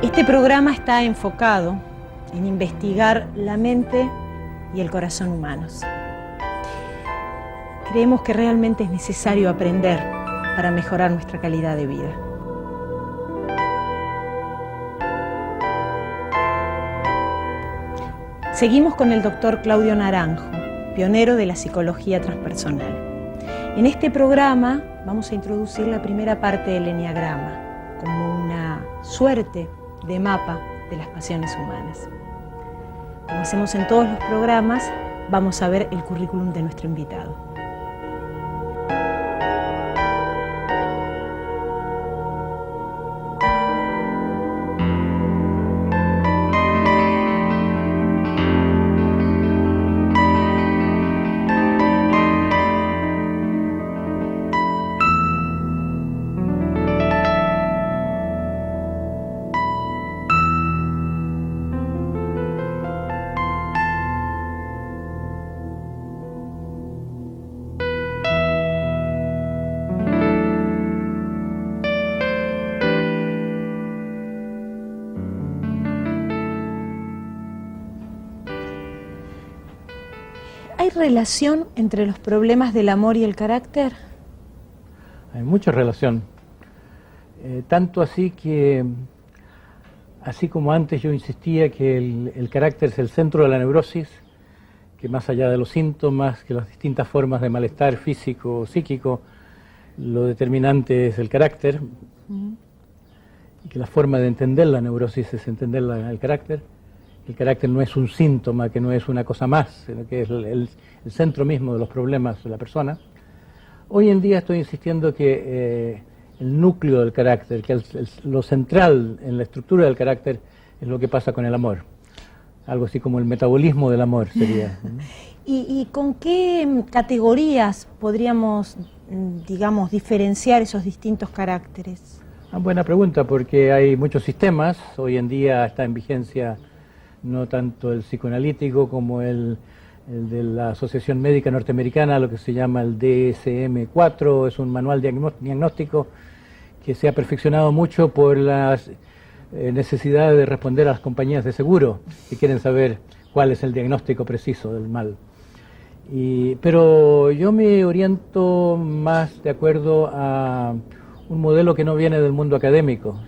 Este programa está enfocado en investigar la mente y el corazón humanos. Creemos que realmente es necesario aprender para mejorar nuestra calidad de vida. Seguimos con el doctor Claudio Naranjo, pionero de la psicología transpersonal. En este programa vamos a introducir la primera parte del eneagrama, como una suerte de mapa de las pasiones humanas. Como hacemos en todos los programas, vamos a ver el currículum de nuestro invitado. ¿Hay relación entre los problemas del amor y el carácter? Hay mucha relación. Tanto así que, así como antes yo insistía que el carácter es el centro de la neurosis, que más allá de los síntomas, que las distintas formas de malestar físico o psíquico, lo determinante es el carácter, y que la forma de entender la neurosis es entender el carácter. El carácter no es un síntoma, que no es una cosa más, sino que es el centro mismo de los problemas de la persona. Hoy en día estoy insistiendo que el núcleo del carácter, que lo central en la estructura del carácter es lo que pasa con el amor. Algo así como el metabolismo del amor sería. ¿Y con qué categorías podríamos, digamos, diferenciar esos distintos caracteres? Buena pregunta, porque hay muchos sistemas. Hoy en día está en vigencia no tanto el psicoanalítico como el de la Asociación Médica Norteamericana, lo que se llama el DSM-4, es un manual diagnóstico que se ha perfeccionado mucho por las necesidades de responder a las compañías de seguro que quieren saber cuál es el diagnóstico preciso del mal. Pero yo me oriento más de acuerdo a un modelo que no viene del mundo académico,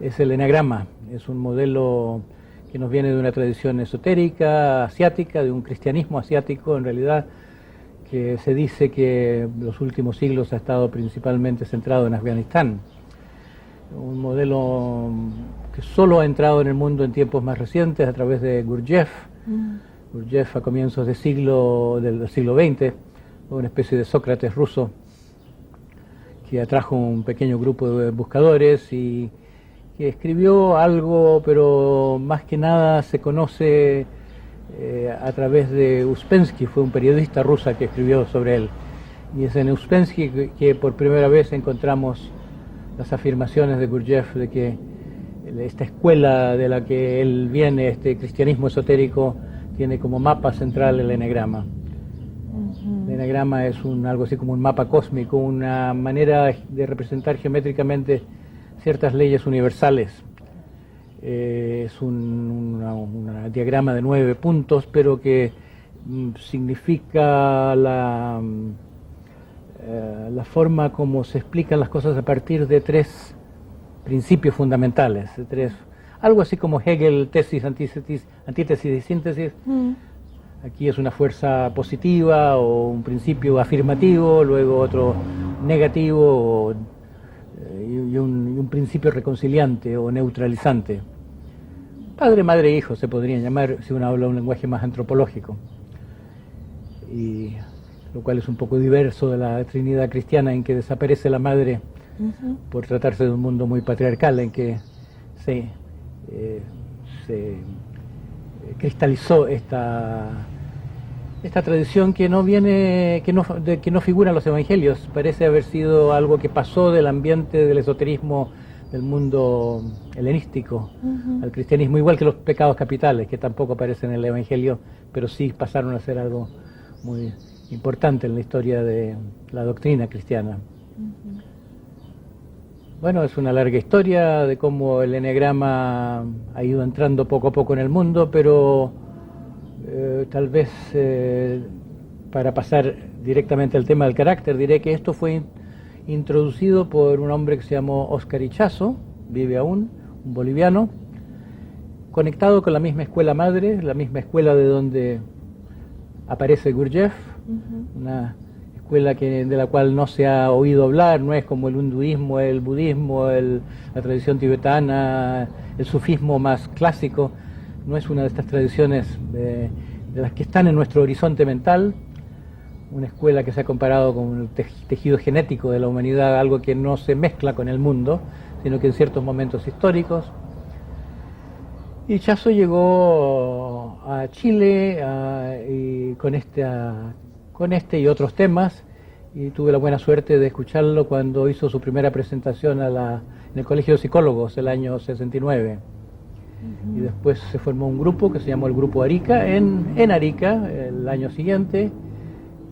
es el eneagrama, es un modelo que nos viene de una tradición esotérica, asiática, de un cristianismo asiático en realidad, que se dice que los últimos siglos ha estado principalmente centrado en Afganistán. Un modelo que solo ha entrado en el mundo en tiempos más recientes a través de Gurdjieff. Gurdjieff a comienzos del siglo XX, una especie de Sócrates ruso, que atrajo un pequeño grupo de buscadores y que escribió algo, pero más que nada se conoce a través de Uspensky, fue un periodista rusa que escribió sobre él. Y es en Uspensky que por primera vez encontramos las afirmaciones de Gurdjieff de que esta escuela de la que él viene, este cristianismo esotérico, tiene como mapa central el eneagrama. El eneagrama es algo así como un mapa cósmico, una manera de representar geométricamente ciertas leyes universales. Es un diagrama de 9 puntos, pero que significa la forma como se explican las cosas a partir de 3 principios fundamentales, algo así como Hegel, tesis, antítesis y síntesis. Aquí es una fuerza positiva o un principio afirmativo, luego otro negativo y un principio reconciliante o neutralizante. Padre, madre e hijo se podrían llamar si uno habla un lenguaje más antropológico, y lo cual es un poco diverso de la Trinidad cristiana, en que desaparece la madre por tratarse de un mundo muy patriarcal, en que se cristalizó esta tradición que no viene, que no figura en los evangelios. Parece haber sido algo que pasó del ambiente del esoterismo del mundo helenístico al cristianismo, igual que los pecados capitales, que tampoco aparecen en el evangelio, pero sí pasaron a ser algo muy importante en la historia de la doctrina cristiana. Bueno, es una larga historia de cómo el eneagrama ha ido entrando poco a poco en el mundo, pero tal vez para pasar directamente al tema del carácter, diré que esto fue introducido por un hombre que se llamó Óscar Ichazo, vive aún, un boliviano, conectado con la misma escuela madre, la misma escuela de donde aparece Gurdjieff, una escuela de la cual no se ha oído hablar, no es como el hinduismo, el budismo, la tradición tibetana, el sufismo más clásico, no es una de estas tradiciones de las que están en nuestro horizonte mental, una escuela que se ha comparado con el tejido genético de la humanidad, algo que no se mezcla con el mundo, sino que en ciertos momentos históricos. Y Ichazo llegó a Chile y con este y otros temas, y tuve la buena suerte de escucharlo cuando hizo su primera presentación en el Colegio de Psicólogos el año 69. Y después se formó un grupo que se llamó el Grupo Arica en Arica el año siguiente.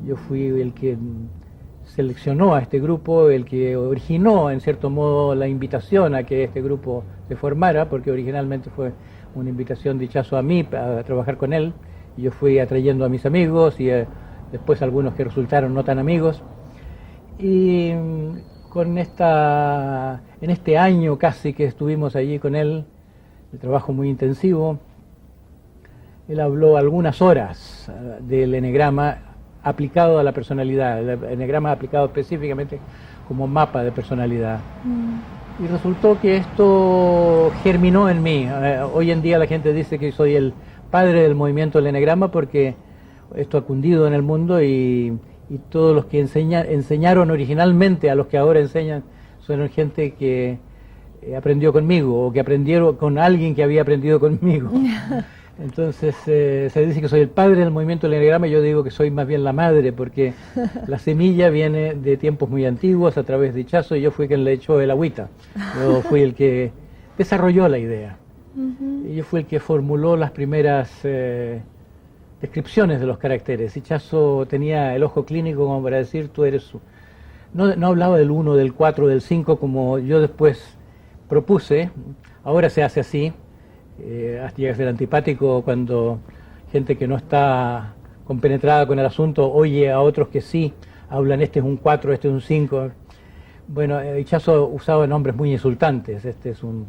Yo fui el que seleccionó a este grupo, el que originó en cierto modo la invitación a que este grupo se formara, porque originalmente fue una invitación de Ichazo a mí a trabajar con él, y yo fui atrayendo a mis amigos y después algunos que resultaron no tan amigos. Y en este año casi que estuvimos allí con él, de trabajo muy intensivo, él habló algunas horas del eneagrama aplicado a la personalidad, el eneagrama aplicado específicamente como mapa de personalidad. Y resultó que esto germinó en mí. Hoy en día la gente dice que soy el padre del movimiento del eneagrama porque esto ha cundido en el mundo y todos los que enseñaron originalmente a los que ahora enseñan son gente que aprendió conmigo o que aprendieron con alguien que había aprendido conmigo. Entonces se dice que soy el padre del movimiento del eneagrama, y yo digo que soy más bien la madre, porque la semilla viene de tiempos muy antiguos a través de Ichazo, y yo fui quien le echó el agüita. Yo fui el que desarrolló la idea. Y yo fui el que formuló las primeras descripciones de los caracteres. Ichazo tenía el ojo clínico como para decir, tú eres... No hablaba del 1, del 4, del 5, como yo después propuse. Ahora se hace así. Llega a ser antipático cuando gente que no está compenetrada con el asunto oye a otros que sí hablan, este es un 4, este es un 5. Bueno, Ichazo usaba nombres muy insultantes. Este es un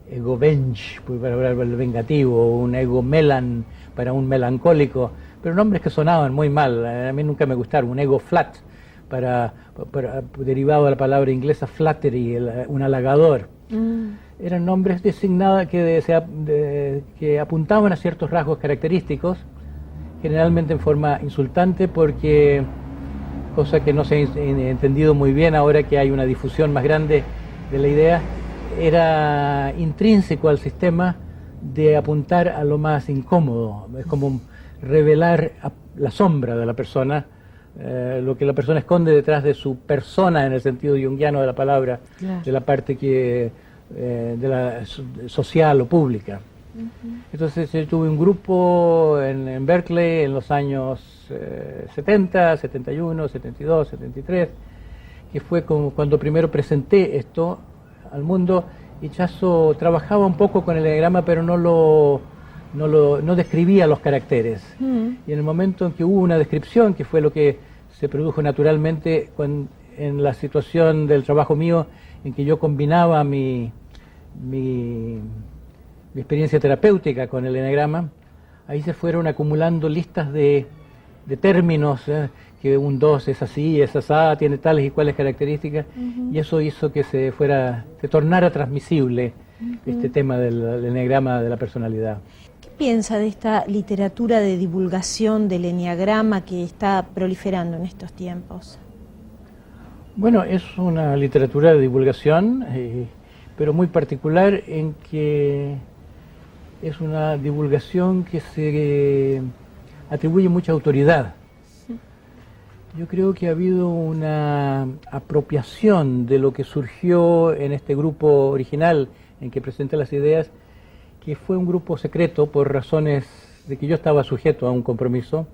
ego bench para hablar del vengativo, un ego melan para un melancólico, pero nombres que sonaban muy mal. A mí nunca me gustaron. Un ego flat derivado de la palabra inglesa flattery, un halagador. Eran nombres designados que apuntaban a ciertos rasgos característicos, generalmente en forma insultante, porque, cosa que no se ha entendido muy bien ahora que hay una difusión más grande de la idea, era intrínseco al sistema de apuntar a lo más incómodo. Es como revelar la sombra de la persona, lo que la persona esconde detrás de su persona en el sentido junguiano de la palabra, claro, de la parte de la social o pública. Entonces yo tuve un grupo en Berkeley en los años 70, 71, 72, 73, que fue como cuando primero presenté esto al mundo. Ichazo trabajaba un poco con el eneagrama, pero no describía los caracteres. Y en el momento en que hubo una descripción, que fue lo que se produjo naturalmente en la situación del trabajo mío, en que yo combinaba mi experiencia terapéutica con el eneagrama, ahí se fueron acumulando listas de términos, que un 2 es así, es asá, tiene tales y cuales características, y eso hizo que se tornara transmisible este tema del eneagrama de la personalidad. ¿Qué piensa de esta literatura de divulgación del eneagrama que está proliferando en estos tiempos? Bueno, es una literatura de divulgación, pero muy particular, en que es una divulgación que se atribuye mucha autoridad. Yo creo que ha habido una apropiación de lo que surgió en este grupo original en que presenté las ideas, que fue un grupo secreto por razones de que yo estaba sujeto a un compromiso.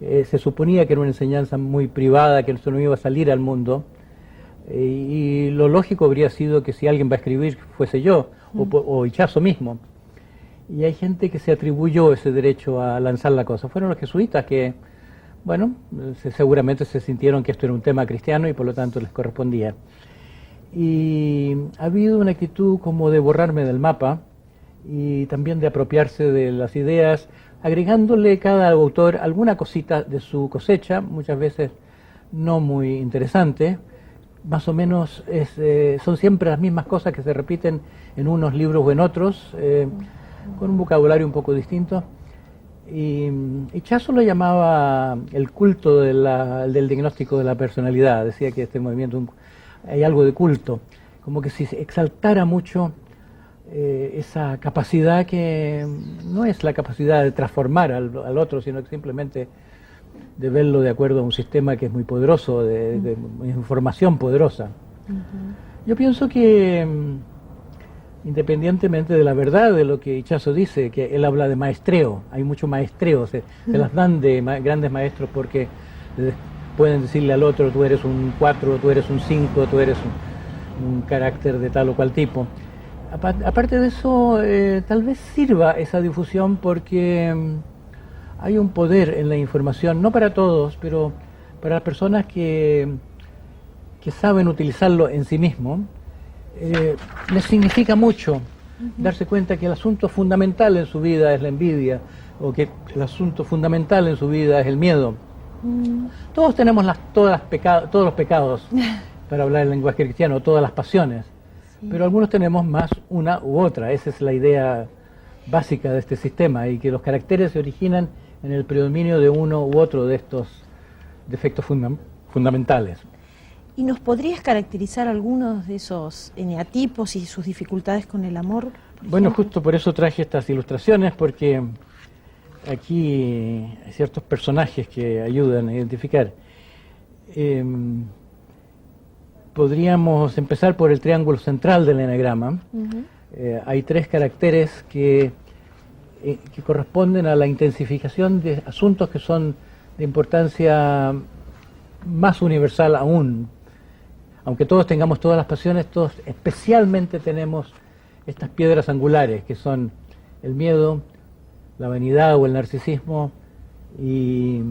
Se suponía que era una enseñanza muy privada, que esto no iba a salir al mundo. Y lo lógico habría sido que si alguien va a escribir fuese yo, o Ichazo mismo. Y hay gente que se atribuyó ese derecho a lanzar la cosa. Fueron los jesuitas que, bueno, seguramente se sintieron que esto era un tema cristiano y por lo tanto les correspondía. Y ha habido una actitud como de borrarme del mapa y también de apropiarse de las ideas, agregándole cada autor alguna cosita de su cosecha, muchas veces no muy interesante. Más o menos son siempre las mismas cosas que se repiten en unos libros o en otros, con un vocabulario un poco distinto. Y Ichazo lo llamaba el culto del diagnóstico de la personalidad. Decía que este movimiento hay algo de culto, como que si se exaltara mucho esa capacidad que no es la capacidad de transformar al otro, sino que simplemente de verlo de acuerdo a un sistema que es muy poderoso, de información poderosa. Yo pienso que independientemente de la verdad de lo que Ichazo dice, que él habla de maestreo, hay mucho maestreo, se las dan de grandes maestros porque pueden decirle al otro, tú eres un 4, tú eres un 5, tú eres un carácter de tal o cual tipo. Aparte de eso, tal vez sirva esa difusión porque hay un poder en la información, no para todos, pero para las personas que saben utilizarlo en sí mismo. Les significa mucho darse cuenta que el asunto fundamental en su vida es la envidia, o que el asunto fundamental en su vida es el miedo. Todos tenemos todos los pecados, para hablar en lenguaje cristiano, todas las pasiones, pero algunos tenemos más una u otra. Esa es la idea básica de este sistema, y que los caracteres se originan en el predominio de uno u otro de estos defectos fundamentales. ¿Y nos podrías caracterizar algunos de esos eneatipos y sus dificultades con el amor? Bueno, justo por eso traje estas ilustraciones, porque aquí hay ciertos personajes que ayudan a identificar. Podríamos empezar por el triángulo central del eneagrama. Hay 3 caracteres que corresponden a la intensificación de asuntos que son de importancia más universal aún. Aunque todos tengamos todas las pasiones, todos especialmente tenemos estas piedras angulares, que son el miedo, la vanidad o el narcisismo y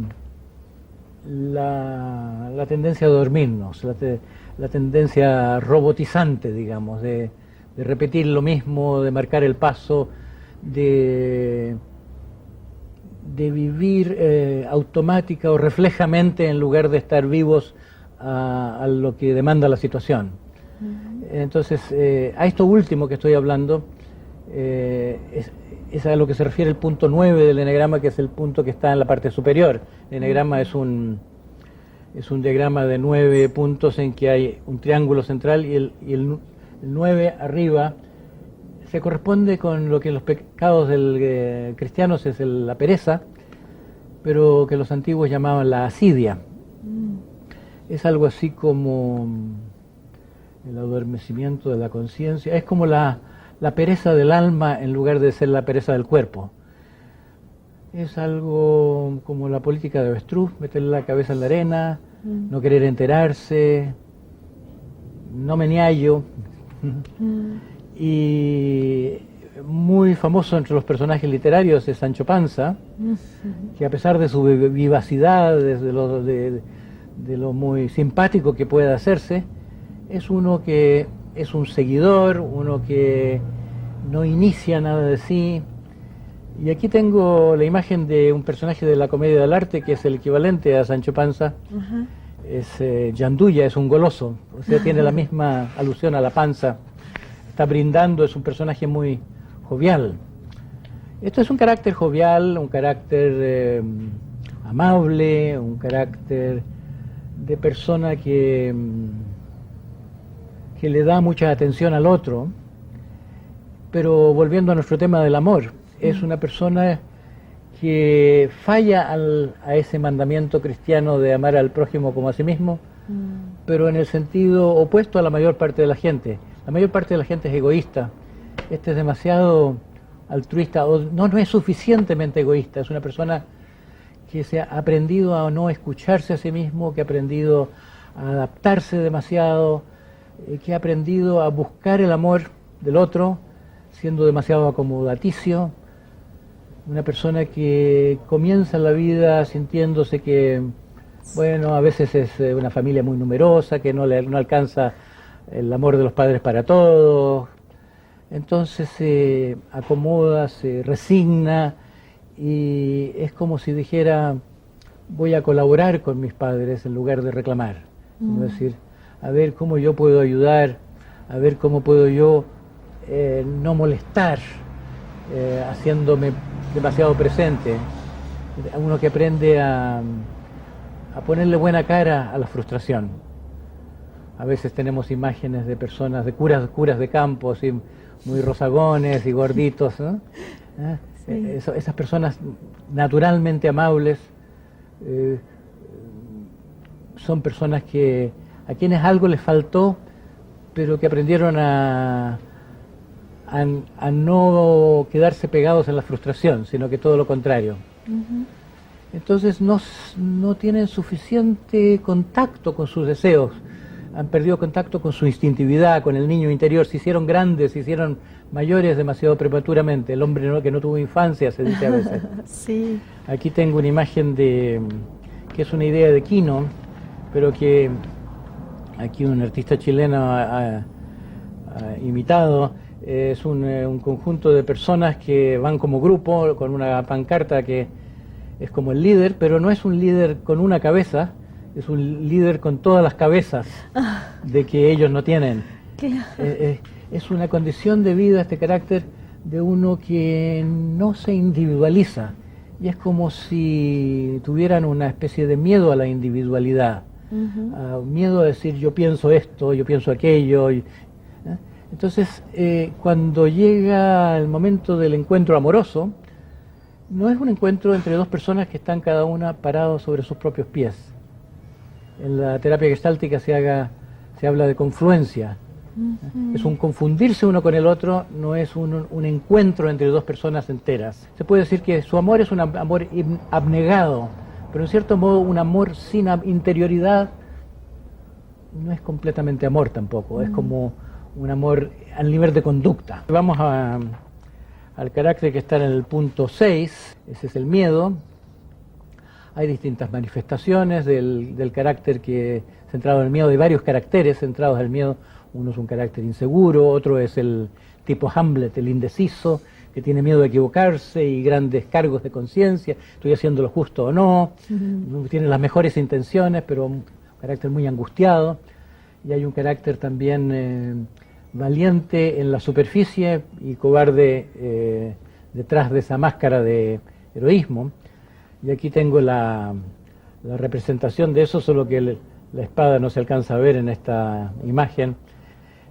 la tendencia a dormirnos, la tendencia robotizante, digamos, de repetir lo mismo, de marcar el paso, de vivir automática o reflejamente en lugar de estar vivos a lo que demanda la situación. Entonces, a esto último que estoy hablando, es a lo que se refiere el punto 9 del eneagrama, que es el punto que está en la parte superior. El eneagrama es un diagrama de 9 puntos en que hay un triángulo central y el 9 arriba se corresponde con lo que en los pecados cristianos es la pereza, pero que los antiguos llamaban la asidia. Es algo así como el adormecimiento de la conciencia, es como la pereza del alma en lugar de ser la pereza del cuerpo. Es algo como la política de avestruz, meter la cabeza en la arena, no querer enterarse, no meneallo. Y muy famoso entre los personajes literarios es Sancho Panza, que a pesar de su vivacidad, de lo muy simpático que puede hacerse, es uno que es un seguidor, uno que no inicia nada de sí. Y aquí tengo la imagen de un personaje de la comedia del arte que es el equivalente a Sancho Panza. Es Yanduya, es un goloso, o sea, tiene la misma alusión a la panza. Está brindando, es un personaje muy jovial. Esto es un carácter jovial, un carácter amable, un carácter de persona que le da mucha atención al otro. Pero volviendo a nuestro tema del amor, es una persona que falla a ese mandamiento cristiano de amar al prójimo como a sí mismo, pero en el sentido opuesto a la mayor parte de la gente. La mayor parte de la gente es egoísta. Este es demasiado altruista, o no es suficientemente egoísta. Es una persona que se ha aprendido a no escucharse a sí mismo, que ha aprendido a adaptarse demasiado, que ha aprendido a buscar el amor del otro, siendo demasiado acomodaticio, una persona que comienza la vida sintiéndose que, bueno, a veces es una familia muy numerosa, que no alcanza el amor de los padres para todos, entonces se acomoda, se resigna y es como si dijera, voy a colaborar con mis padres en lugar de reclamar. Es decir, a ver cómo yo puedo ayudar, a ver cómo puedo yo no molestar, haciéndome demasiado presente. Uno que aprende a ponerle buena cara a la frustración. A veces tenemos imágenes de personas, de curas de campo, así, muy rosagones y gorditos, ¿no? Sí. Esas personas naturalmente amables son personas a quienes algo les faltó, pero que aprendieron a no quedarse pegados en la frustración, sino que todo lo contrario. Entonces no tienen suficiente contacto con sus deseos, han perdido contacto con su instintividad, con el niño interior, se hicieron grandes, se hicieron mayores demasiado prematuramente, el hombre que no tuvo infancia, se dice a veces. Sí. Aquí tengo una imagen que es una idea de Quino, pero que aquí un artista chileno ha imitado. Es un conjunto de personas que van como grupo con una pancarta que es como el líder, pero no es un líder con una cabeza, es un líder con todas las cabezas de que ellos no tienen. Es una condición de vida, este carácter de uno que no se individualiza, y es como si tuvieran una especie de miedo a la individualidad, miedo a decir yo pienso esto, yo pienso aquello. Entonces, cuando llega el momento del encuentro amoroso, no es un encuentro entre dos personas que están cada una parados sobre sus propios pies. En la terapia gestáltica se habla de confluencia. Es un confundirse uno con el otro, no es un encuentro entre dos personas enteras. Se puede decir que su amor es un amor abnegado, pero en cierto modo un amor sin interioridad no es completamente amor tampoco, es como un amor al nivel de conducta. Vamos al carácter que está en el punto 6, ese es el miedo. Hay distintas manifestaciones del carácter centrado en el miedo, hay varios caracteres centrados en el miedo. Uno es un carácter inseguro, otro es el tipo Hamlet, el indeciso, que tiene miedo de equivocarse y grandes cargos de conciencia, estoy haciendo lo justo o no, tiene las mejores intenciones, pero un carácter muy angustiado. Y hay un carácter también valiente en la superficie y cobarde detrás de esa máscara de heroísmo. Y aquí tengo la representación de eso, solo que la espada no se alcanza a ver en esta imagen.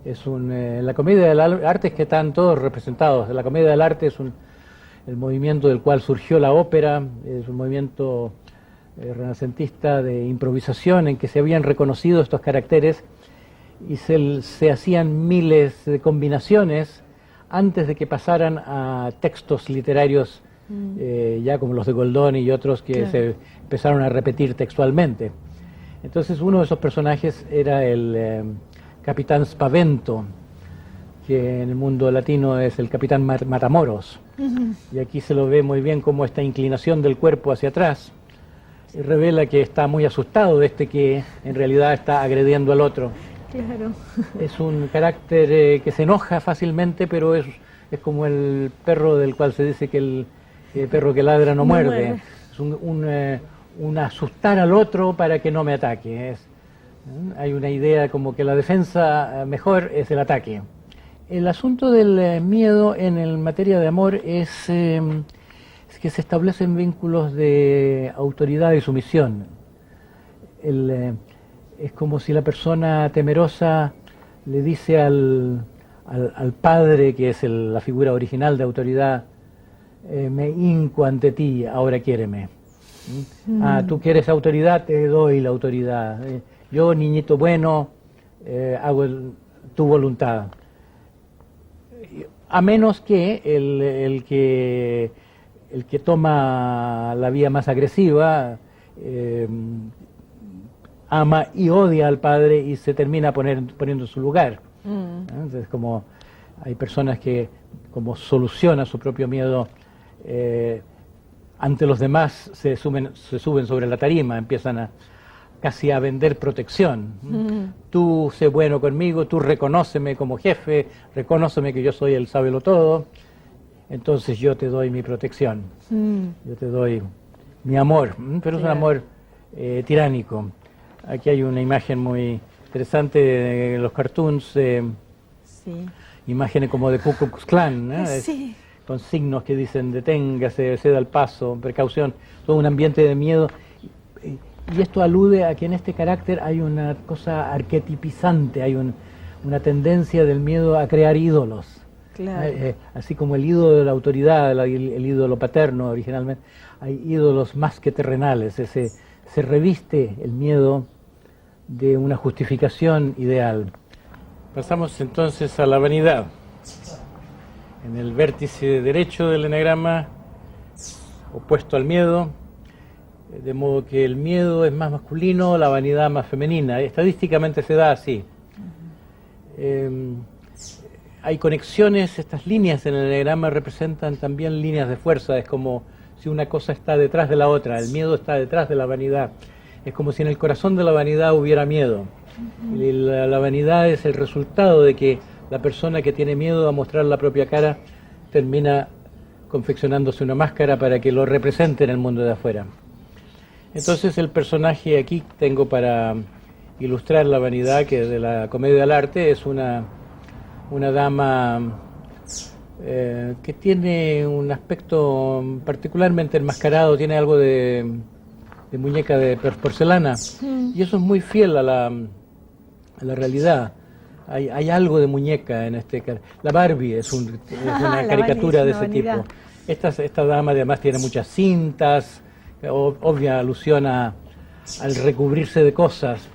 La comedia del arte es que están todos representados. La comedia del arte es el movimiento del cual surgió la ópera, es un movimiento renacentista de improvisación en que se habían reconocido estos caracteres y se hacían miles de combinaciones antes de que pasaran a textos literarios ya como los de Goldoni y otros que se empezaron a repetir textualmente. Entonces uno de esos personajes era el capitán Spavento, que en el mundo latino es el capitán Matamoros. Y aquí se lo ve muy bien como esta inclinación del cuerpo hacia atrás revela que está muy asustado de que en realidad está agrediendo al otro. Claro. Es un carácter que se enoja fácilmente, pero es como el perro del cual se dice que el perro que ladra no muerde. Es un asustar al otro para que no me ataque. Hay una idea como que la defensa mejor es el ataque. El asunto del miedo en materia de amor es que se establecen vínculos de autoridad y sumisión. Es como si la persona temerosa le dice al padre, que es la figura original de autoridad, me hinco ante ti, ahora quiéreme. Tú quieres autoridad, te doy la autoridad. Yo, niñito bueno, hago tu voluntad. A menos que el que toma la vía más agresiva ama y odia al padre y se termina poniendo en su lugar. Entonces, como hay personas que, como solucionan su propio miedo ante los demás, se suben sobre la tarima, empiezan casi a vender protección. Tú sé bueno conmigo, tú reconóceme como jefe, reconóceme que yo soy el sábelo todo, entonces yo te doy mi protección, yo te doy mi amor, pero es un amor tiránico. Aquí hay una imagen muy interesante de los cartoons, imágenes como de Ku Klux Klan, ¿no? Con signos que dicen deténgase, ceda el paso, precaución, todo un ambiente de miedo. Y esto alude a que en este carácter hay una cosa arquetipizante, hay una tendencia del miedo a crear ídolos. Claro. Así como el ídolo de la autoridad, el ídolo paterno originalmente, hay ídolos más que terrenales. Se reviste el miedo de una justificación ideal. Pasamos entonces a la vanidad. En el vértice derecho del eneagrama, opuesto al miedo, de modo que el miedo es más masculino, la vanidad más femenina. Estadísticamente se da así. Hay conexiones, estas líneas en el eneagrama representan también líneas de fuerza, es como si una cosa está detrás de la otra, el miedo está detrás de la vanidad. Es como si en el corazón de la vanidad hubiera miedo. Y la vanidad es el resultado de que la persona que tiene miedo a mostrar la propia cara termina confeccionándose una máscara para que lo represente en el mundo de afuera. Entonces el personaje aquí tengo para ilustrar la vanidad, que de la comedia del arte, es una dama que tiene un aspecto particularmente enmascarado, tiene algo de muñeca de porcelana, y eso es muy fiel a la realidad. Hay algo de muñeca en este... La Barbie es una caricatura de ese tipo. Esta dama además tiene muchas cintas, obvia alusión al recubrirse de cosas.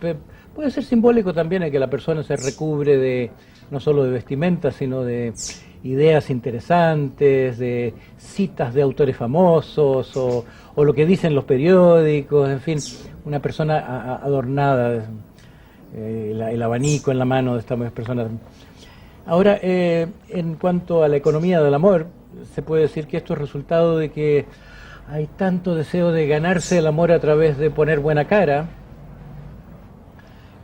Puede ser simbólico también el que la persona se recubre no solo de vestimenta, sino de ideas interesantes, de citas de autores famosos, o lo que dicen los periódicos, en fin, una persona adornada, el abanico en la mano de estas personas. Ahora, en cuanto a la economía del amor, se puede decir que esto es resultado de que hay tanto deseo de ganarse el amor a través de poner buena cara,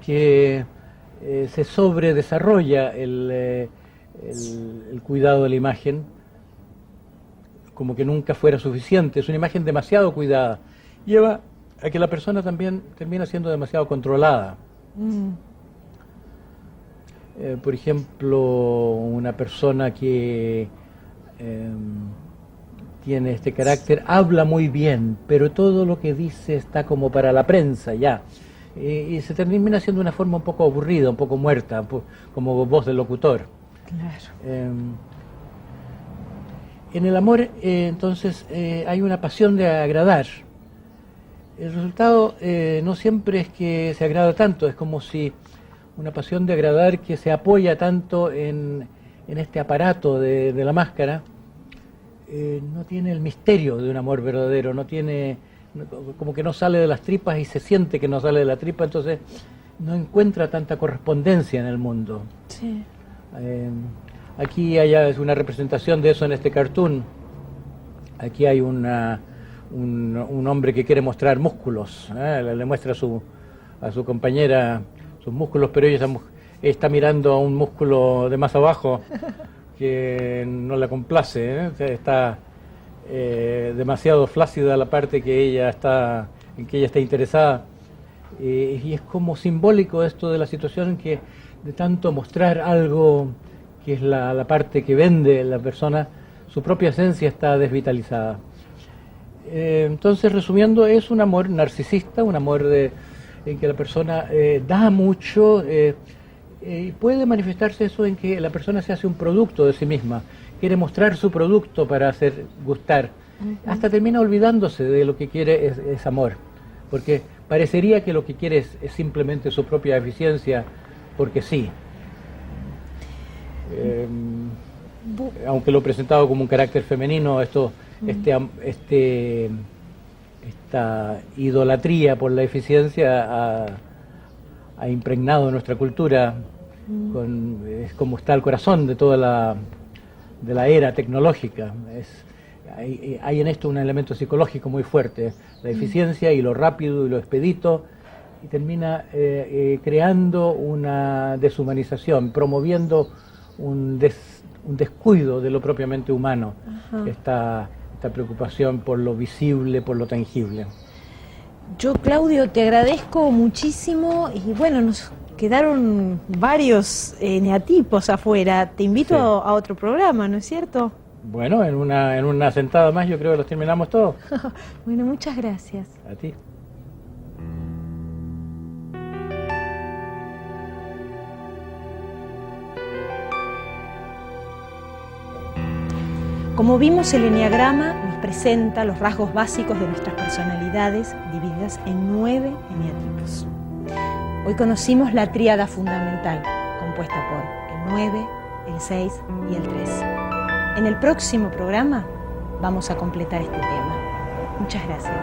que se sobredesarrolla el cuidado de la imagen, como que nunca fuera suficiente. Es una imagen demasiado cuidada. Lleva a que la persona también termina siendo demasiado controlada. Por ejemplo, una persona que tiene este carácter habla muy bien, pero todo lo que dice está como para la prensa ya. Y se termina siendo una forma un poco aburrida, un poco muerta, como voz del locutor. Claro. En el amor, entonces, hay una pasión de agradar. El resultado no siempre es que se agrada tanto, es como si una pasión de agradar que se apoya tanto en este aparato de la máscara, no tiene el misterio de un amor verdadero, no tiene, como que no sale de las tripas y se siente que no sale de la tripa, entonces no encuentra tanta correspondencia en el mundo. Sí. Aquí hay una representación de eso en este cartoon. Aquí hay un hombre que quiere mostrar músculos, le muestra a su compañera sus músculos, pero ella está mirando a un músculo de más abajo que no la complace, está demasiado flácida la parte en que ella está interesada, y es como simbólico esto de la situación en que de tanto mostrar algo que es la parte que vende la persona, su propia esencia está desvitalizada. Entonces, resumiendo, es un amor narcisista, un amor en que la persona da mucho, y puede manifestarse eso en que la persona se hace un producto de sí misma, quiere mostrar su producto para hacer gustar, hasta termina olvidándose de lo que quiere es amor, porque parecería que lo que quiere es simplemente su propia eficiencia, porque sí. Aunque lo he presentado como un carácter femenino, esta idolatría por la eficiencia ha impregnado nuestra cultura, es como está el corazón de toda de la era tecnológica. Hay en esto un elemento psicológico muy fuerte, la eficiencia y lo rápido y lo expedito, y termina creando una deshumanización, promoviendo un descuido de lo propiamente humano, esta preocupación por lo visible, por lo tangible. Yo, Claudio, te agradezco muchísimo y bueno, nos quedaron varios eneatipos afuera. Te invito a otro programa, ¿no es cierto? Bueno, en una sentada más yo creo que los terminamos todos. Bueno, muchas gracias. A ti. Como vimos, el eneagrama nos presenta los rasgos básicos de nuestras personalidades divididas en 9 eneatipos. Hoy conocimos la tríada fundamental, compuesta por el 9, el 6 y el 3. En el próximo programa vamos a completar este tema. Muchas gracias.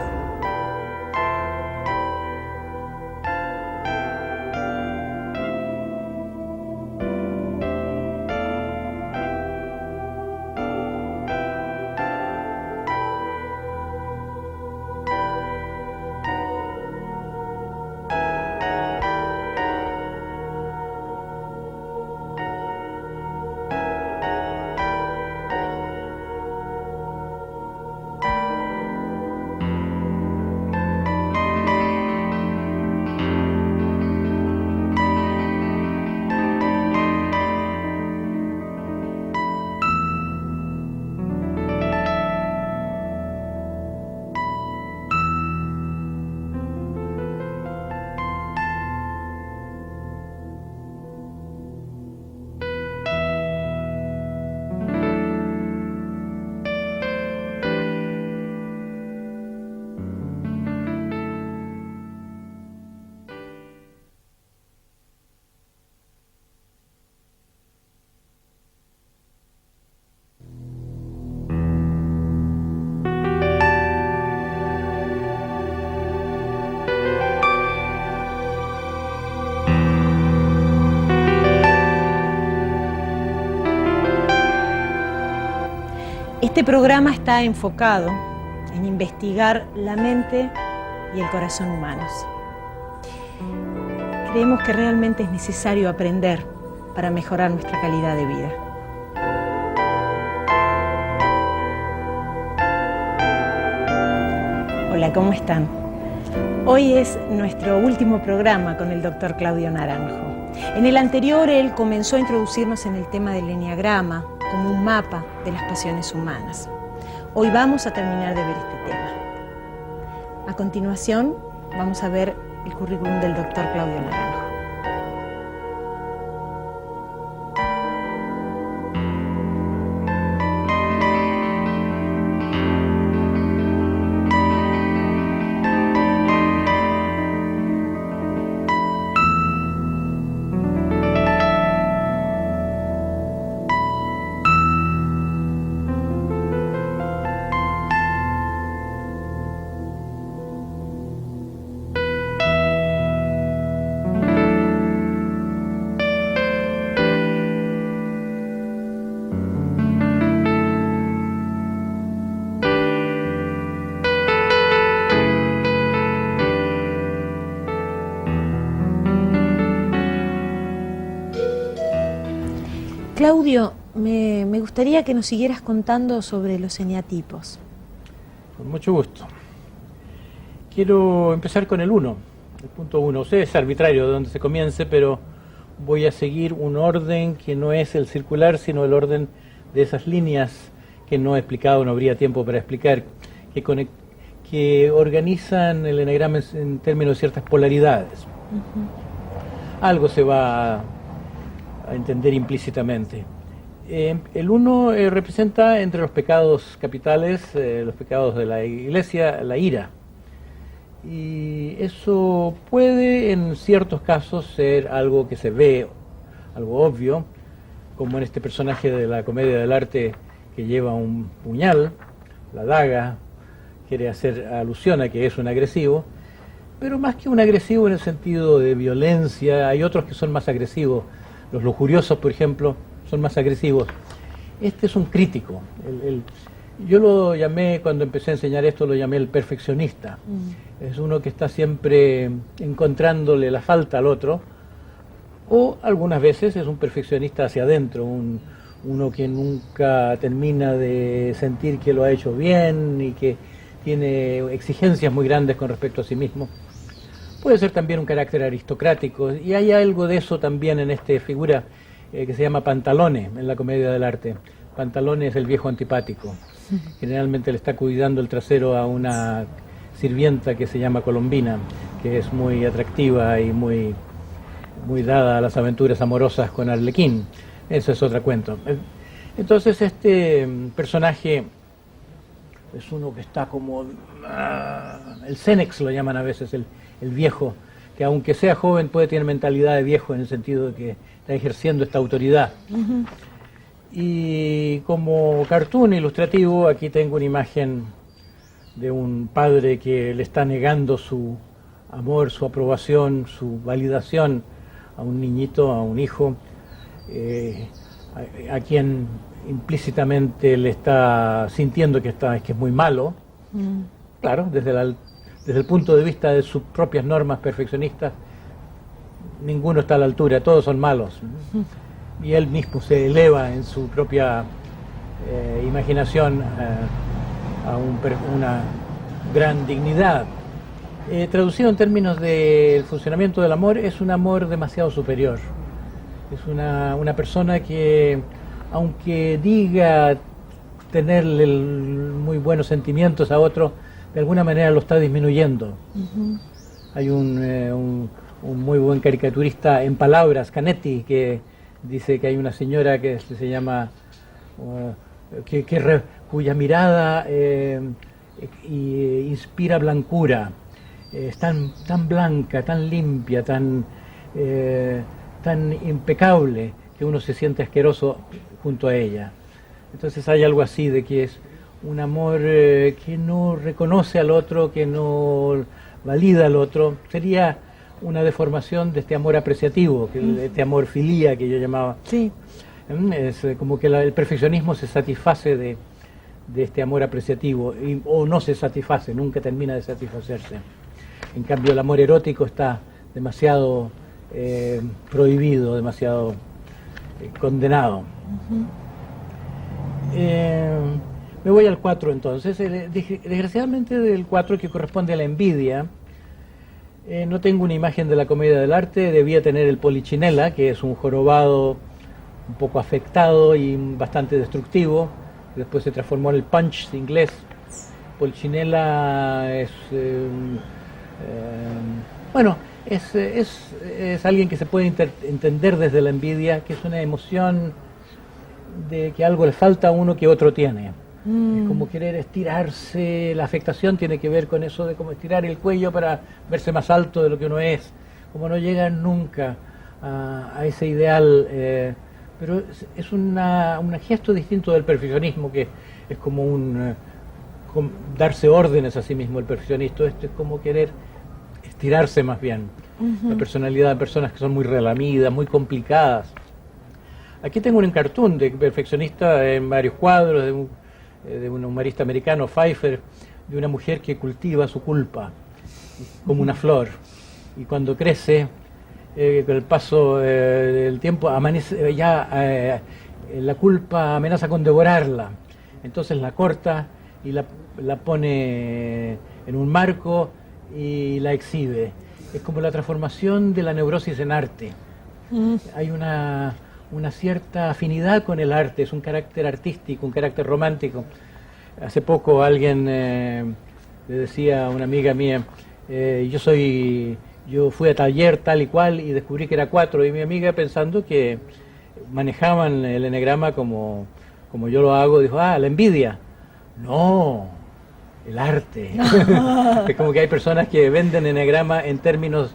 Este programa está enfocado en investigar la mente y el corazón humanos. Creemos que realmente es necesario aprender para mejorar nuestra calidad de vida. Hola, ¿cómo están? Hoy es nuestro último programa con el doctor Claudio Naranjo. En el anterior, él comenzó a introducirnos en el tema del eneagrama como un mapa de las pasiones humanas. Hoy vamos a terminar de ver este tema. A continuación, vamos a ver el currículum del doctor Claudio Naranjo. Claudio, me gustaría que nos siguieras contando sobre los eneatipos. Con mucho gusto. Quiero empezar con el 1, el punto 1. Sé, es arbitrario de donde se comience, pero voy a seguir un orden que no es el circular, sino el orden de esas líneas que no he explicado, no habría tiempo para explicar, que organizan el eneagrama en términos de ciertas polaridades. Algo se va a entender implícitamente. El 1 representa entre los pecados capitales, los pecados de la Iglesia, la ira. Y eso puede en ciertos casos ser algo que se ve, algo obvio, como en este personaje de la comedia del arte que lleva un puñal, la daga, quiere hacer alusión a que es un agresivo, pero más que un agresivo en el sentido de violencia, hay otros que son más agresivos. Los lujuriosos, por ejemplo, son más agresivos. Este es un crítico. Yo lo llamé, cuando empecé a enseñar esto, lo llamé el perfeccionista. Es uno que está siempre encontrándole la falta al otro, o algunas veces es un perfeccionista hacia adentro, uno que nunca termina de sentir que lo ha hecho bien y que tiene exigencias muy grandes con respecto a sí mismo. Puede ser también un carácter aristocrático, y hay algo de eso también en esta figura que se llama Pantalone en la comedia del arte. Pantalone es el viejo antipático. Generalmente le está cuidando el trasero a una sirvienta que se llama Colombina, que es muy atractiva y muy dada a las aventuras amorosas con Arlequín. Eso es otro cuento. Entonces este personaje es uno que está como... el Cenex lo llaman a veces, el viejo, que aunque sea joven puede tener mentalidad de viejo en el sentido de que está ejerciendo esta autoridad. Y como cartoon ilustrativo, aquí tengo una imagen de un padre que le está negando su amor, su aprobación, su validación a un niñito, a un hijo, a quien implícitamente le está sintiendo que es muy malo. Claro, desde el punto de vista de sus propias normas perfeccionistas, ninguno está a la altura, todos son malos. Y él mismo se eleva en su propia imaginación a una gran dignidad. Traducido en términos del funcionamiento del amor, es un amor demasiado superior. Es una persona que, aunque diga tenerle muy buenos sentimientos a otro, de alguna manera lo está disminuyendo. Hay un muy buen caricaturista en palabras, Canetti, que dice que hay una señora que se llama, cuya mirada inspira blancura. Es tan blanca, tan limpia, tan impecable, que uno se siente asqueroso junto a ella. Entonces hay algo así de que es un amor que no reconoce al otro, que no valida al otro. Sería una deformación de este amor apreciativo, este amor filía que yo llamaba. Sí. Es como que el perfeccionismo se satisface de este amor apreciativo, o no se satisface, nunca termina de satisfacerse. En cambio el amor erótico está demasiado prohibido, demasiado condenado. Me voy al 4 entonces. Desgraciadamente del 4, que corresponde a la envidia, no tengo una imagen de la comedia del arte. Debía tener el Polichinela, que es un jorobado un poco afectado y bastante destructivo. Después se transformó en el Punch inglés. Polichinela es es alguien que se puede entender desde la envidia, que es una emoción de que algo le falta a uno que otro tiene. Es como querer estirarse. La afectación tiene que ver con eso de como estirar el cuello para verse más alto de lo que uno es, como no llegan nunca a ese ideal, pero es un gesto distinto del perfeccionismo, que es como darse órdenes a sí mismo. El perfeccionista, esto es como querer estirarse más bien. La personalidad de personas que son muy relamidas, muy complicadas. Aquí tengo un cartoon de perfeccionista en varios cuadros, de un humorista americano, Pfeiffer, de una mujer que cultiva su culpa como una flor, y cuando crece, con el paso del tiempo, la culpa amenaza con devorarla. Entonces la corta y la pone en un marco y la exhibe. Es como la transformación de la neurosis en arte. Hay una cierta afinidad con el arte, es un carácter artístico, un carácter romántico. Hace poco alguien le decía a una amiga mía, yo fui a taller tal y cual y descubrí que era 4, y mi amiga, pensando que manejaban el enegrama como yo lo hago, dijo, la envidia. No, el arte. Es como que hay personas que venden enegrama en términos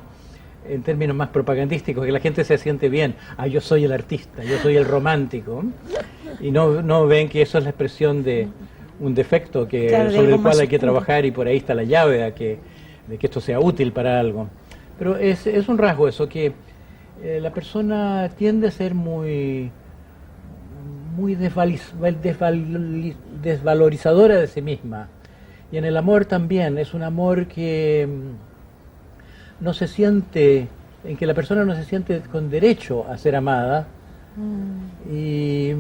más propagandísticos, que la gente se siente bien. Yo soy el artista, yo soy el romántico. Y no ven que eso es la expresión de un defecto sobre el cual hay que trabajar, y por ahí está la llave a que que esto sea útil para algo. Pero es un rasgo eso, que la persona tiende a ser muy desvalorizadora de sí misma. Y en el amor también, es un amor que no se siente, en que la persona no se siente con derecho a ser amada. Y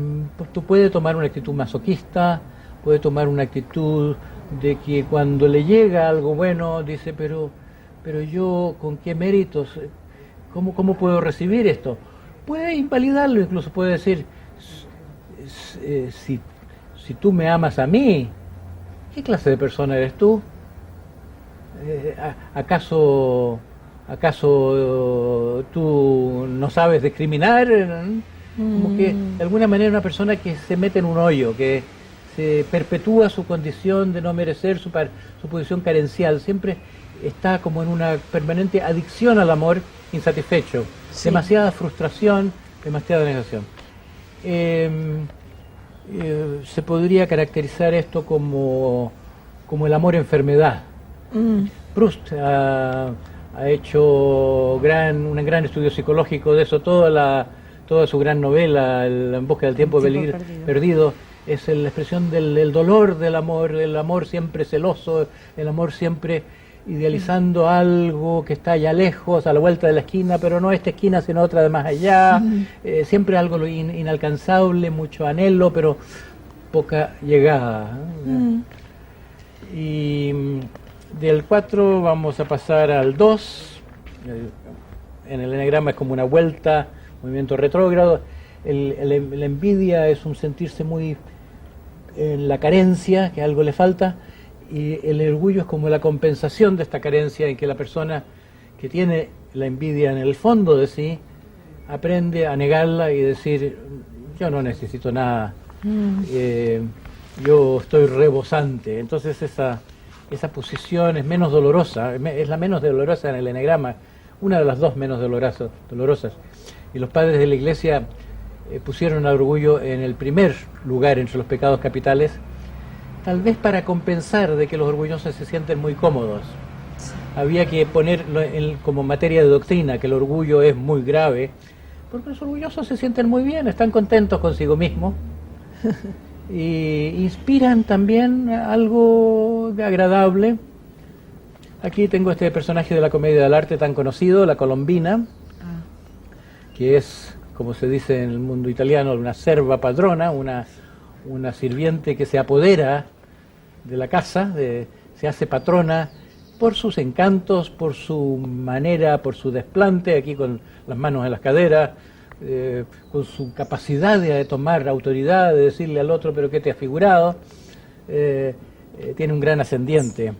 tú puedes tomar una actitud masoquista, puede tomar una actitud de que cuando le llega algo bueno dice, pero yo con qué méritos, ¿cómo puedo recibir esto? Puede invalidarlo, incluso puede decir, si tú me amas a mí, ¿qué clase de persona eres tú? ¿Acaso tú no sabes discriminar? Como que de alguna manera una persona que se mete en un hoyo, que se perpetúa su condición de no merecer, su posición carencial, siempre está como en una permanente adicción al amor insatisfecho, sí. Demasiada frustración, demasiada negación. Se podría caracterizar esto como el amor-enfermedad. Proust ha hecho un gran estudio psicológico de eso, toda su gran novela, En busca del tiempo perdido, es la expresión del dolor del amor, el amor siempre celoso, el amor siempre idealizando algo que está allá lejos, a la vuelta de la esquina, pero no esta esquina sino otra de más allá, siempre algo inalcanzable, mucho anhelo, pero poca llegada. Y del 4 vamos a pasar al 2, en el eneagrama es como una vuelta, movimiento retrógrado. La envidia es un sentirse muy en la carencia, que algo le falta, y el orgullo es como la compensación de esta carencia, en que la persona que tiene la envidia en el fondo de sí aprende a negarla y decir, yo no necesito nada, yo estoy rebosante. Entonces esa posición es menos dolorosa, es la menos dolorosa en el eneagrama, una de las dos menos dolorosas. Y los padres de la Iglesia pusieron al orgullo en el primer lugar entre los pecados capitales, tal vez para compensar de que los orgullosos se sienten muy cómodos. Sí. Había que ponerlo como materia de doctrina, que el orgullo es muy grave, porque los orgullosos se sienten muy bien, están contentos consigo mismos, y inspiran también algo agradable. Aquí tengo este personaje de la comedia del arte tan conocido, la Colombina, que es, como se dice en el mundo italiano, una serva padrona, una sirviente que se apodera de la casa, se hace patrona por sus encantos, por su manera, por su desplante, aquí con las manos en las caderas, con su capacidad de tomar autoridad, de decirle al otro, pero ¿qué te has figurado? Tiene un gran ascendiente.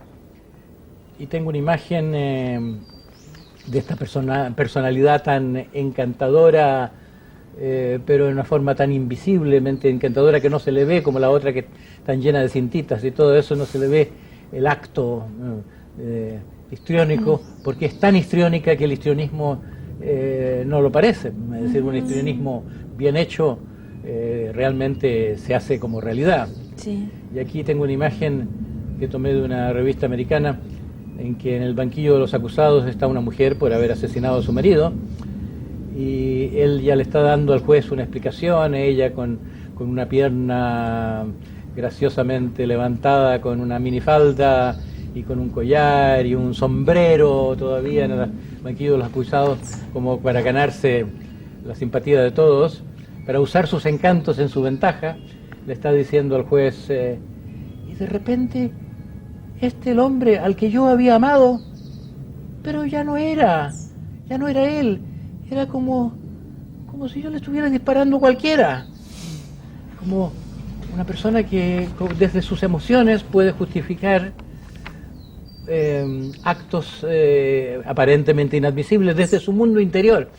Y tengo una imagen de esta personalidad tan encantadora, pero de una forma tan invisiblemente encantadora que no se le ve, como la otra que tan llena de cintitas y todo eso, no se le ve el acto histriónico, porque es tan histriónica que el histrionismo no lo parece. Es decir, un histrionismo bien hecho realmente se hace como realidad. Sí. Y aquí tengo una imagen que tomé de una revista americana, en que en el banquillo de los acusados está una mujer por haber asesinado a su marido, y él ya le está dando al juez una explicación, ella con una pierna graciosamente levantada, con una minifalda y con un collar y un sombrero todavía en el banquillo de los acusados, como para ganarse la simpatía de todos, para usar sus encantos en su ventaja. Le está diciendo al juez, y de repente el hombre al que yo había amado, pero ya no era él, era como si yo le estuviera disparando a cualquiera, como una persona que desde sus emociones puede justificar actos aparentemente inadmisibles desde su mundo interior,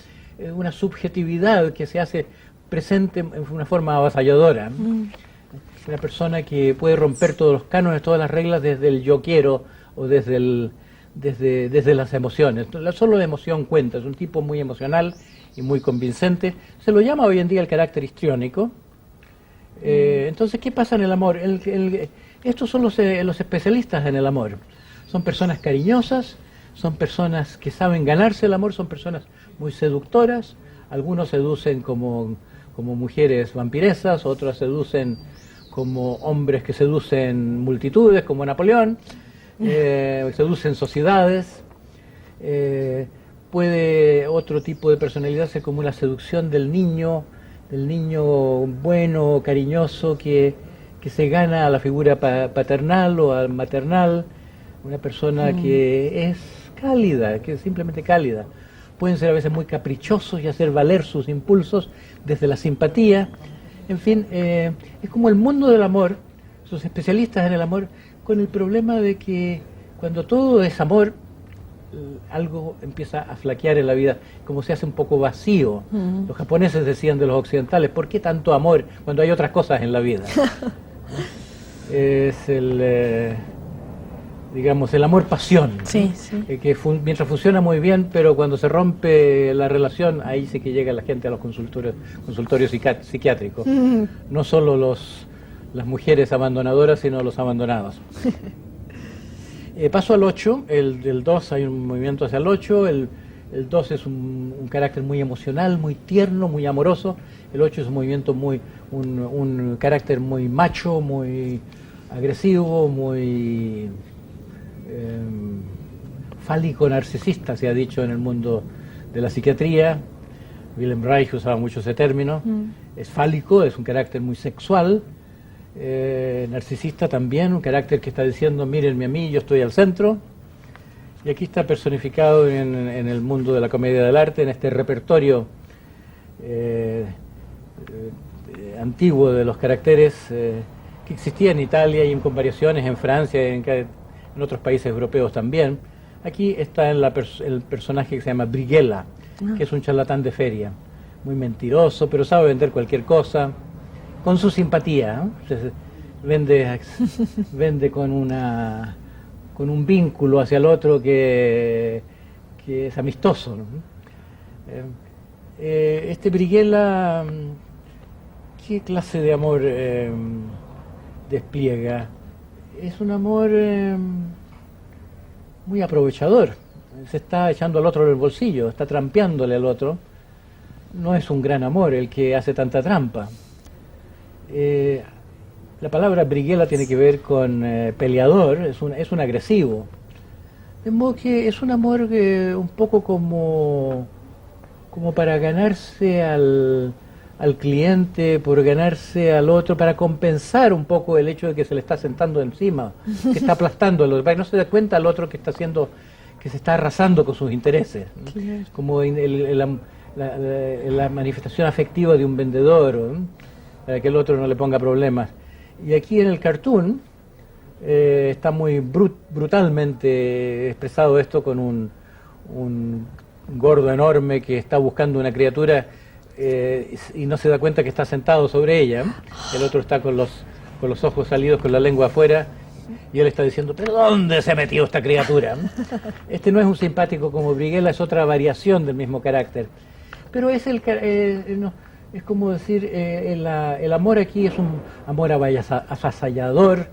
una subjetividad que se hace presente en una forma avasalladora. Una persona que puede romper todos los cánones, todas las reglas desde el yo quiero o desde las emociones. Solo la emoción cuenta, es un tipo muy emocional y muy convincente. Se lo llama hoy en día el carácter histriónico. Entonces, ¿qué pasa en el amor? Estos son los especialistas en el amor. Son personas cariñosas, son personas que saben ganarse el amor, son personas muy seductoras. Algunos seducen como mujeres vampiresas, otros seducen como hombres que seducen multitudes, como Napoleón, seducen sociedades. Puede otro tipo de personalidad ser como la seducción del niño bueno, cariñoso, que se gana a la figura paternal o al maternal, una persona que es cálida, que es simplemente cálida. Pueden ser a veces muy caprichosos y hacer valer sus impulsos desde la simpatía. En fin, es como el mundo del amor, sus especialistas en el amor, con el problema de que cuando todo es amor, algo empieza a flaquear en la vida, como se hace un poco vacío. Los japoneses decían de los occidentales, ¿por qué tanto amor cuando hay otras cosas en la vida? Es digamos, el amor-pasión, sí, sí. Que mientras funciona muy bien, pero cuando se rompe la relación, ahí sí que llega la gente a los consultorios psiquiátricos. No solo las mujeres abandonadoras, sino los abandonados. Paso al 8, el 2, hay un movimiento hacia el 8, el 2 es un carácter muy emocional, muy tierno, muy amoroso. El 8 es un movimiento un carácter muy macho, muy agresivo, muy fálico narcisista, se ha dicho en el mundo de la psiquiatría. Wilhelm Reich usaba mucho ese término. Es fálico, es un carácter muy sexual. Narcisista también, un carácter que está diciendo, mírenme a mí, yo estoy al centro. Y aquí está personificado en el mundo de la comedia del arte, en este repertorio antiguo de los caracteres que existía en Italia y con variaciones en Francia y en otros países europeos también. Aquí está el personaje que se llama Brighella, que es un charlatán de feria, muy mentiroso, pero sabe vender cualquier cosa, con su simpatía, ¿no? Vende con un vínculo hacia el otro que es amistoso, ¿no? Este Brighella, ¿qué clase de amor despliega? Es un amor muy aprovechador. Se está echando al otro en el bolsillo, está trampeándole al otro. No es un gran amor el que hace tanta trampa. La palabra Brighella tiene que ver con peleador, es un agresivo. De modo que es un amor un poco como para ganarse al cliente, por ganarse al otro, para compensar un poco el hecho de que se le está sentando encima, que está aplastando al otro, para que no se dé cuenta al otro que se está arrasando con sus intereses, ¿no? Claro. Como la manifestación afectiva de un vendedor, ¿no? Para que el otro no le ponga problemas. Y aquí en el cartoon está muy brutalmente expresado esto con un gordo enorme que está buscando una criatura y no se da cuenta que está sentado sobre ella. El otro está con los ojos salidos, con la lengua afuera, y él está diciendo, ¿pero dónde se metió esta criatura? Este no es un simpático como Brighella, es otra variación del mismo carácter. Pero es es como decir, el amor aquí es un amor avasallador,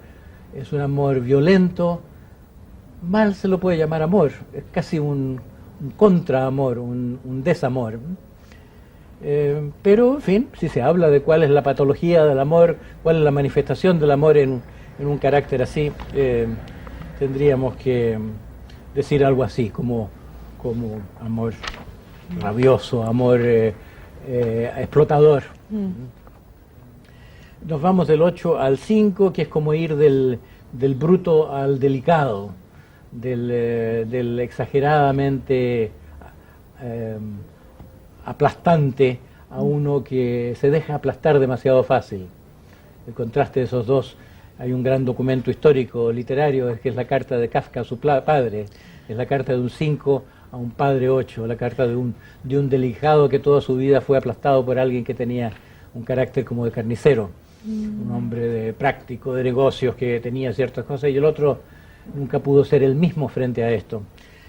es un amor violento. Mal se lo puede llamar amor, es casi un contraamor, un desamor. Pero, en fin, si se habla de cuál es la patología del amor, cuál es la manifestación del amor en un carácter así, tendríamos que decir algo así, como amor rabioso, amor explotador. Nos vamos del 8 al 5, que es como ir del bruto al delicado, del exageradamente aplastante a uno que se deja aplastar demasiado fácil. El contraste de esos dos, hay un gran documento histórico, literario, que es la carta de Kafka a su padre, es la carta de un 5 a un padre 8, la carta de un delicado que toda su vida fue aplastado por alguien que tenía un carácter como de carnicero, un hombre práctico, de negocios, que tenía ciertas cosas, y el otro nunca pudo ser el mismo frente a esto.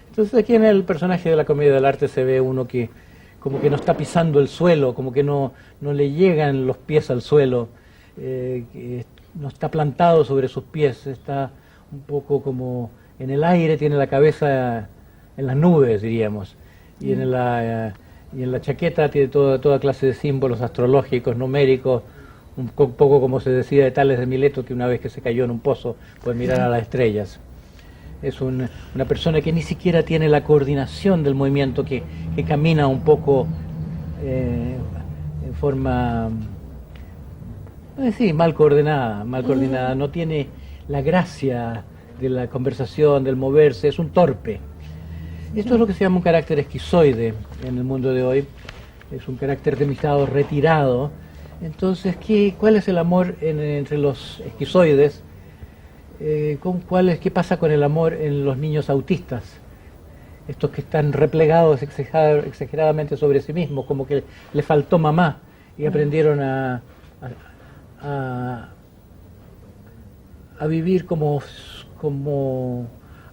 Entonces aquí en el personaje de la comedia del arte se ve uno que como que no está pisando el suelo, como que no le llegan los pies al suelo, que no está plantado sobre sus pies, está un poco como en el aire, tiene la cabeza en las nubes, diríamos, y en la chaqueta tiene toda clase de símbolos astrológicos, numéricos, un poco como se decía de Tales de Mileto, que una vez que se cayó en un pozo puede mirar a las estrellas. Es una persona que ni siquiera tiene la coordinación del movimiento, que camina un poco en forma, mal coordinada, no tiene la gracia de la conversación, del moverse, es un torpe. Esto es lo que se llama un carácter esquizoide en el mundo de hoy, es un carácter demasiado retirado. Entonces, ¿cuál es el amor entre los esquizoides? ¿Qué pasa con el amor en los niños autistas? Estos que están replegados exageradamente sobre sí mismos, como que le faltó mamá y aprendieron a vivir como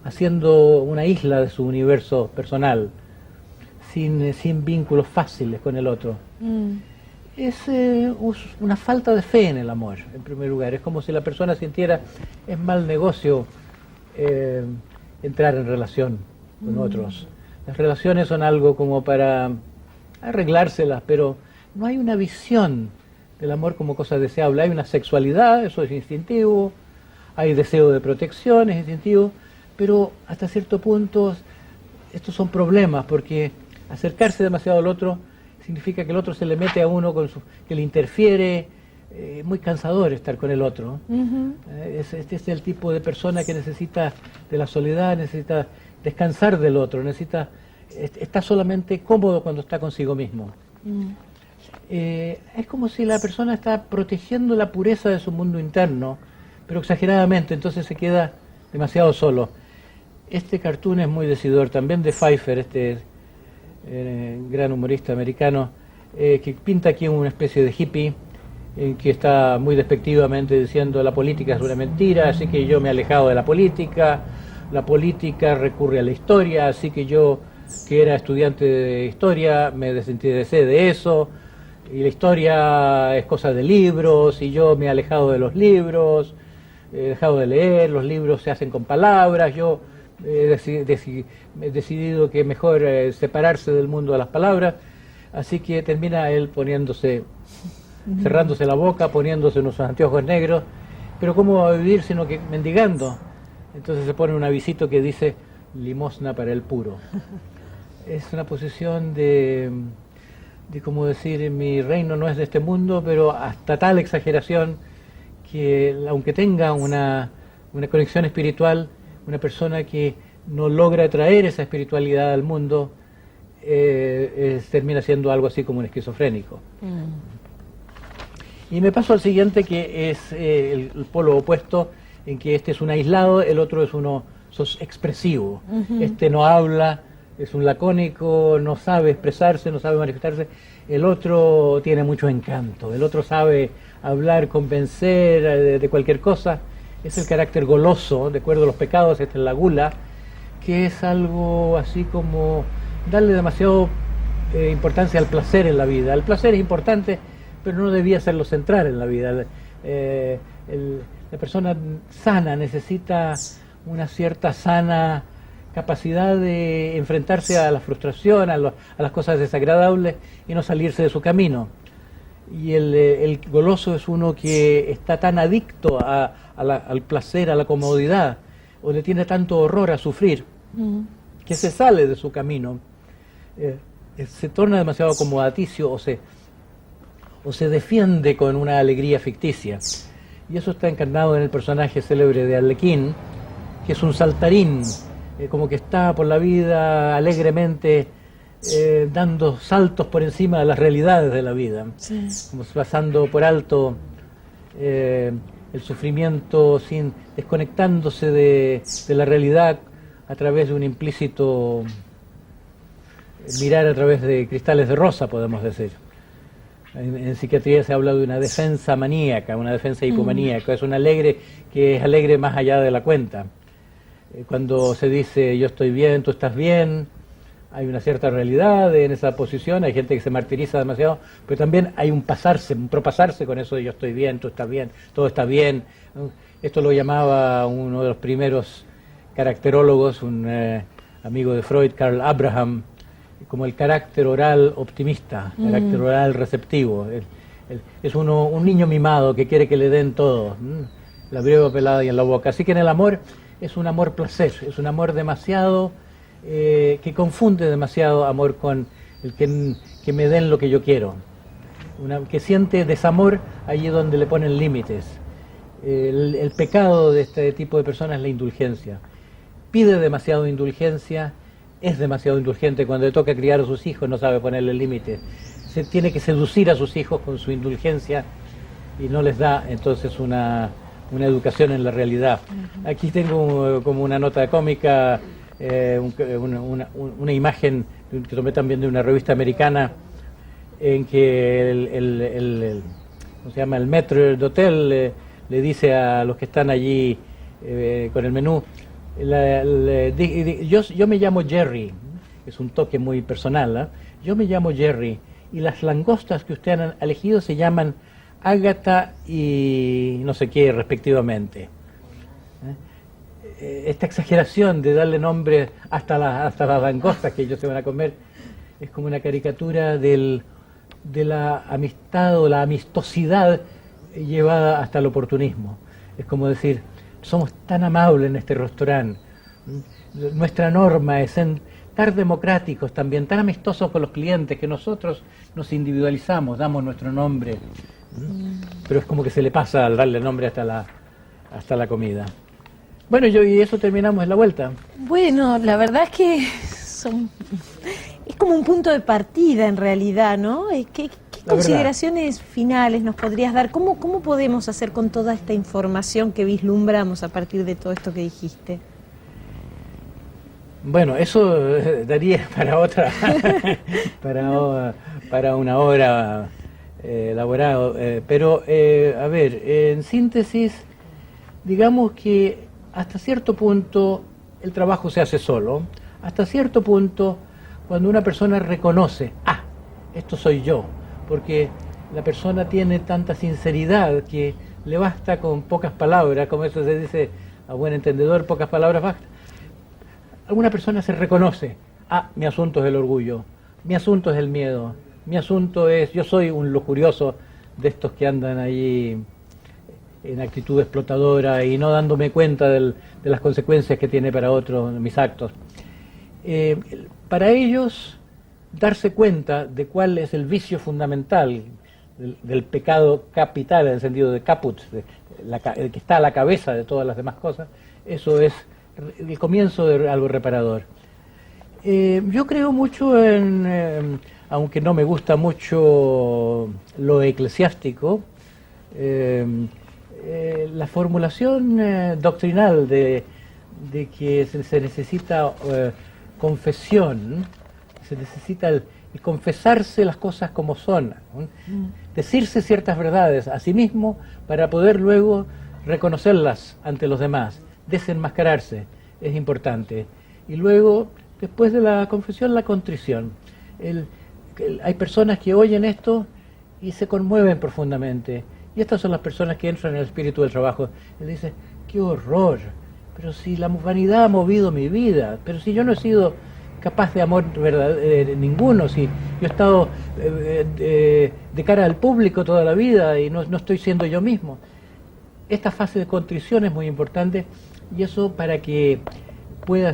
haciendo una isla de su universo personal, sin vínculos fáciles con el otro. Es una falta de fe en el amor, en primer lugar. Es como si la persona sintiera, es mal negocio entrar en relación con otros. Las relaciones son algo como para arreglárselas, pero no hay una visión del amor como cosa deseable. Hay una sexualidad, eso es instintivo, hay deseo de protección, es instintivo, pero hasta cierto punto estos son problemas, porque acercarse demasiado al otro significa que el otro se le mete a uno, que le interfiere. Muy cansador estar con el otro. Este es el tipo de persona que necesita de la soledad, necesita descansar del otro, está solamente cómodo cuando está consigo mismo. Es como si la persona está protegiendo la pureza de su mundo interno, pero exageradamente, entonces se queda demasiado solo. Este cartoon es muy decidor, también de Pfeiffer, este gran humorista americano, que pinta aquí una especie de hippie, que está muy despectivamente diciendo la política es una mentira, así que yo me he alejado de la política recurre a la historia, así que yo, que era estudiante de historia, me desinteresé de eso, y la historia es cosa de libros, y yo me he alejado de los libros, he dejado de leer, los libros se hacen con palabras, yo he decidido que es mejor separarse del mundo de las palabras, así que termina él cerrándose la boca, poniéndose unos anteojos negros, pero ¿cómo va a vivir sino que mendigando? Entonces se pone un avisito que dice limosna para el puro. Es una posición de como decir, mi reino no es de este mundo, pero hasta tal exageración que aunque tenga una conexión espiritual, una persona que no logra traer esa espiritualidad al mundo, termina siendo algo así como un esquizofrénico. Y me paso al siguiente, que es el polo opuesto, en que este es un aislado, el otro es uno expresivo. Este no habla, es un lacónico, no sabe expresarse, no sabe manifestarse. El otro tiene mucho encanto, el otro sabe hablar, convencer de cualquier cosa. Es el carácter goloso, de acuerdo a los pecados, esta es la gula, que es algo así como darle demasiado importancia al placer en la vida. El placer es importante, pero no debía ser lo central en la vida. La persona sana necesita una cierta sana capacidad de enfrentarse a la frustración, a las cosas desagradables y no salirse de su camino. Y el goloso es uno que está tan adicto al placer, a la comodidad, o le tiene tanto horror a sufrir, que se sale de su camino, se torna demasiado acomodaticio o se defiende con una alegría ficticia. Y eso está encarnado en el personaje célebre de Arlequín, que es un saltarín, como que está por la vida alegremente dando saltos por encima de las realidades de la vida, como pasando por alto el sufrimiento, desconectándose de la realidad a través de un implícito mirar a través de cristales de rosa, podemos decir. En psiquiatría se habla de una defensa maníaca, una defensa hipomaníaca, es un alegre que es alegre más allá de la cuenta. Cuando se dice yo estoy bien, tú estás bien, hay una cierta realidad en esa posición, hay gente que se martiriza demasiado, pero también hay un propasarse con eso de yo estoy bien, tú estás bien, todo está bien. Esto lo llamaba uno de los primeros caracterólogos, un amigo de Freud, Karl Abraham, como el carácter oral optimista, carácter oral receptivo. Es un niño mimado que quiere que le den todo, la breva pelada y en la boca. Así que en el amor es un amor placer, es un amor demasiado, que confunde demasiado amor con el que me den lo que yo quiero. Que siente desamor allí donde le ponen límites. El pecado de este tipo de personas es la indulgencia. Pide demasiado indulgencia, es demasiado indulgente. Cuando le toca criar a sus hijos no sabe ponerle límites. Se tiene que seducir a sus hijos con su indulgencia y no les da entonces una educación en la realidad. Aquí tengo como una nota cómica, una imagen que tomé también de una revista americana, en que ¿cómo se llama? El maître d'hôtel le dice a los que están allí con el menú, yo me llamo Jerry, es un toque muy personal, ¿eh? Yo me llamo Jerry y las langostas que ustedes han elegido se llaman Ágata y no sé qué respectivamente. Esta exageración de darle nombre hasta las langostas que ellos se van a comer es como una caricatura de la amistad o la amistosidad llevada hasta el oportunismo. Es como decir, somos tan amables en este restaurante, nuestra norma es estar democráticos también, tan amistosos con los clientes, que nosotros nos individualizamos, damos nuestro nombre, pero es como que se le pasa al darle nombre hasta la comida. Bueno, y eso terminamos en la vuelta. Bueno, la verdad es que es como un punto de partida en realidad, ¿no? ¿Qué consideraciones finales nos podrías dar? ¿Cómo podemos hacer con toda esta información que vislumbramos a partir de todo esto que dijiste? Bueno, eso daría para otra, para una hora elaborada, pero a ver, en síntesis, digamos que hasta cierto punto el trabajo se hace solo, hasta cierto punto cuando una persona reconoce, esto soy yo, porque la persona tiene tanta sinceridad que le basta con pocas palabras, como eso se dice a buen entendedor, pocas palabras basta. Alguna persona se reconoce, mi asunto es el orgullo, mi asunto es el miedo, mi asunto es, yo soy un lujurioso de estos que andan allí en actitud explotadora y no dándome cuenta de las consecuencias que tiene para otros mis actos. Para ellos, darse cuenta de cuál es el vicio fundamental del pecado capital, en el sentido de caput, el que está a la cabeza de todas las demás cosas, eso es el comienzo de algo reparador. Yo creo mucho aunque no me gusta mucho lo eclesiástico, la formulación doctrinal de que se necesita confesión, se necesita el confesarse las cosas como son, decirse ciertas verdades a sí mismo para poder luego reconocerlas ante los demás, desenmascararse, es importante. Y luego, después de la confesión, la contrición. Hay personas que oyen esto y se conmueven profundamente. Y estas son las personas que entran en el espíritu del trabajo. Y dicen, ¡qué horror! Pero si la vanidad ha movido mi vida, pero si yo no he sido capaz de amor ninguno, si yo he estado de cara al público toda la vida y no estoy siendo yo mismo. Esta fase de contrición es muy importante y eso, para que pueda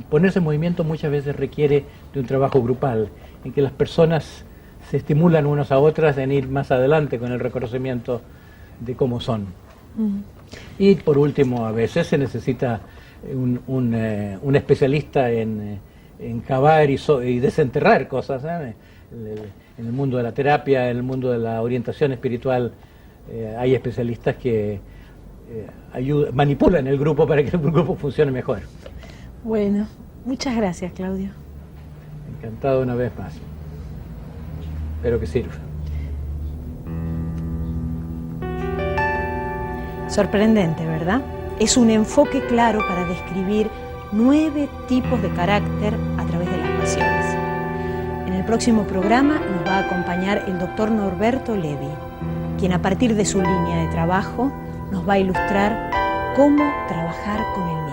ponerse en movimiento, muchas veces requiere de un trabajo grupal, en que las personas se estimulan unas a otras en ir más adelante con el reconocimiento de cómo son. Y por último, a veces se necesita un especialista en cavar y desenterrar cosas, ¿eh? En el mundo de la terapia, en el mundo de la orientación espiritual, hay especialistas que manipulan el grupo para que el grupo funcione mejor. Bueno, muchas gracias, Claudio. Encantado una vez más. Espero que sirva. Sorprendente, ¿verdad? Es un enfoque claro para describir 9 tipos de carácter a través de las pasiones. En el próximo programa nos va a acompañar el doctor Norberto Levi, quien a partir de su línea de trabajo nos va a ilustrar cómo trabajar con el miedo.